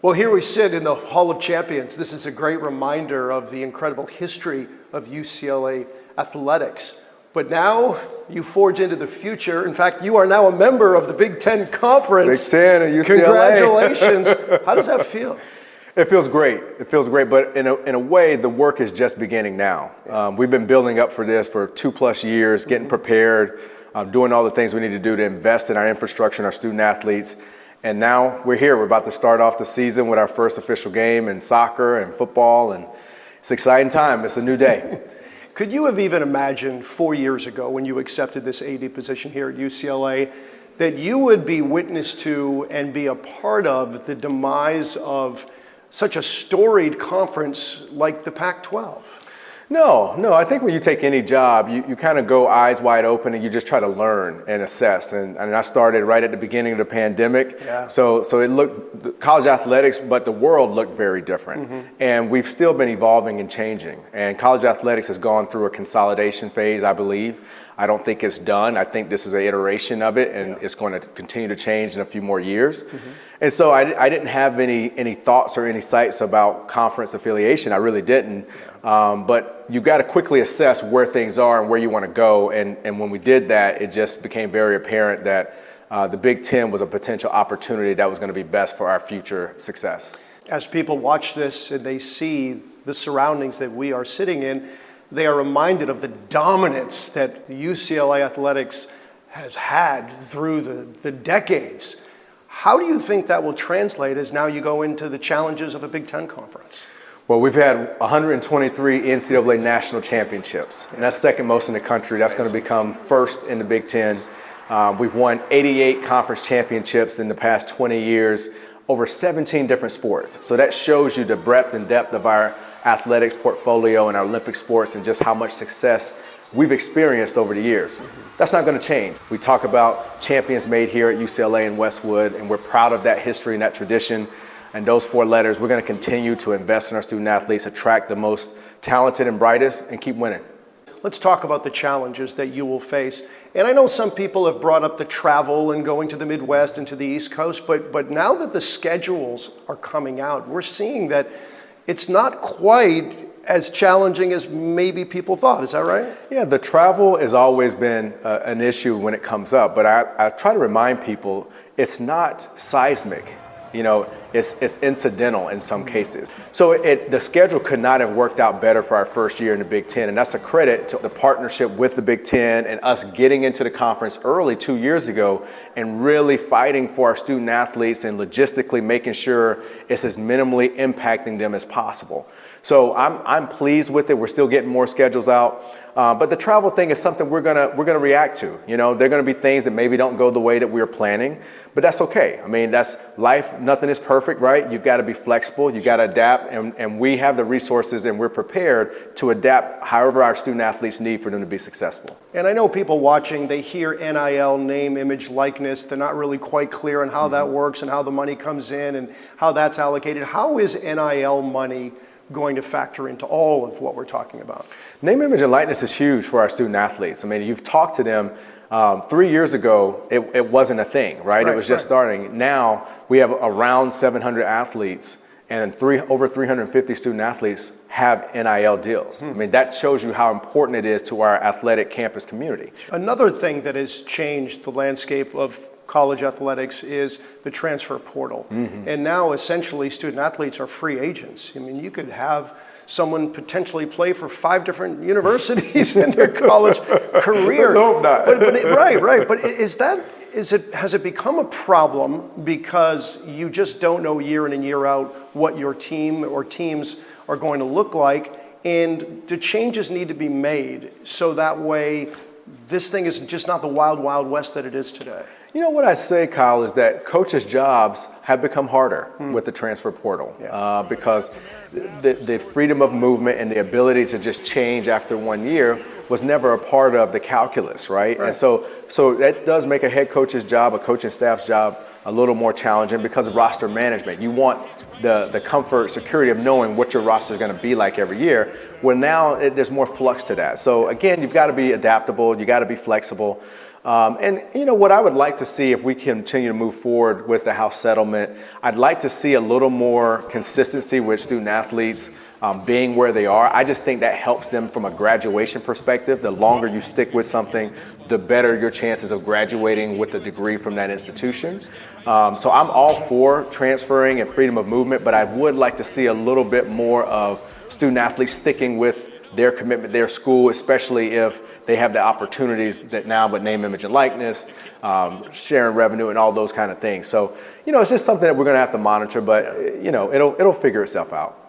Well, here we sit in the Hall of Champions. This is a great reminder of the incredible history of UCLA athletics. But now you forge into the future. In fact, you are now a member of the Big Ten Conference. Big Ten at UCLA. Congratulations. How does that feel? It feels great. It feels great, but in a way, the work is just beginning now. We've been building up for this for 2+ years, getting prepared, doing all the things we need to do to invest in our infrastructure and our student athletes. And now we're here. We're about to start off the season with our first official game in soccer and football, and it's an exciting time. It's a new day. Could you have even imagined 4 years ago when you accepted this AD position here at UCLA that you would be witness to and be a part of the demise of such a storied conference like the Pac-12? No. I think when you take any job, you kind of go eyes wide open and you just try to learn and assess. And I started right at the beginning of the pandemic. Yeah. So it looked, college athletics, but the world looked very different. Mm-hmm. And we've still been evolving and changing. And college athletics has gone through a consolidation phase, I believe. I don't think it's done. I think this is an iteration of it, and it's going to continue to change in a few more years. Mm-hmm. And so I didn't have any thoughts or any sights about conference affiliation. I really didn't. But you got to quickly assess where things are and where you want to go. And when we did that, it just became very apparent that the Big Ten was a potential opportunity that was going to be best for our future success. As people watch this and they see the surroundings that we are sitting in, they are reminded of the dominance that UCLA athletics has had through the decades. How do you think that will translate as now you go into the challenges of a Big Ten conference? Well, we've had 123 NCAA national championships, and that's second most in the country. That's going to become first in the Big Ten. We've won 88 conference championships in the past 20 years, over 17 different sports. So that shows you the breadth and depth of our athletics portfolio and our Olympic sports and just how much success we've experienced over the years. That's not going to change. We talk about champions made here at UCLA and Westwood, and we're proud of that history and that tradition. And those 4 letters, we're going to continue to invest in our student athletes, attract the most talented and brightest, and keep winning. Let's talk about the challenges that you will face. And I know some people have brought up the travel and going to the Midwest and to the East Coast, but now that the schedules are coming out, we're seeing that it's not quite as challenging as maybe people thought. Is that right? Yeah, the travel has always been an issue when it comes up, but I try to remind people it's not seismic. You know, it's incidental in some cases. So the schedule could not have worked out better for our first year in the Big Ten, and that's a credit to the partnership with the Big Ten and us getting into the conference early 2 years ago and really fighting for our student athletes and logistically making sure it's as minimally impacting them as possible. So I'm pleased with it. We're still getting more schedules out. But the travel thing is something we're gonna react to. You know, there are gonna be things that maybe don't go the way that we were planning, but that's okay. I mean, that's life. Nothing is perfect, right? You've got to be flexible. You got to adapt, and we have the resources, and we're prepared to adapt however our student athletes need for them to be successful. And I know people watching, they hear NIL, name, image, likeness. They're not really quite clear on how that works and how the money comes in and how that's allocated. How is NIL money going to factor into all of what we're talking about? Name, image, and likeness is huge for our student athletes. I mean, you've talked to them. 3 years ago, it wasn't a thing, right? It was just starting. Now we have around 700 athletes, and over 350 student athletes have NIL deals. I mean, that shows you how important it is to our athletic campus community. Another thing that has changed the landscape of college athletics is the transfer portal. Mm-hmm. And now essentially student athletes are free agents. I mean, you could have someone potentially play for 5 different universities in their college career. Let's hope not. Right. But has it become a problem because you just don't know year in and year out what your team or teams are going to look like? And do changes need to be made so that way this thing is just not the wild, wild west that it is today? You know what I say, Kyle, is that coaches' jobs have become harder with the transfer portal because the freedom of movement and the ability to just change after 1 year was never a part of the calculus, right? And so that does make a head coach's job, a coaching staff's job, a little more challenging because of roster management. You want the comfort, security of knowing what your roster is going to be like every year. Well, now there's more flux to that. So again, you've got to be adaptable. You got to be flexible. And what I would like to see if we continue to move forward with the House settlement, I'd like to see a little more consistency with student athletes being where they are. I just think that helps them from a graduation perspective. The longer you stick with something, the better your chances of graduating with a degree from that institution. So I'm all for transferring and freedom of movement, but I would like to see a little bit more of student athletes sticking with their commitment, their school, especially if they have the opportunities that now with name, image, and likeness, sharing revenue and all those kind of things. So, it's just something that we're going to have to monitor, but, it'll figure itself out.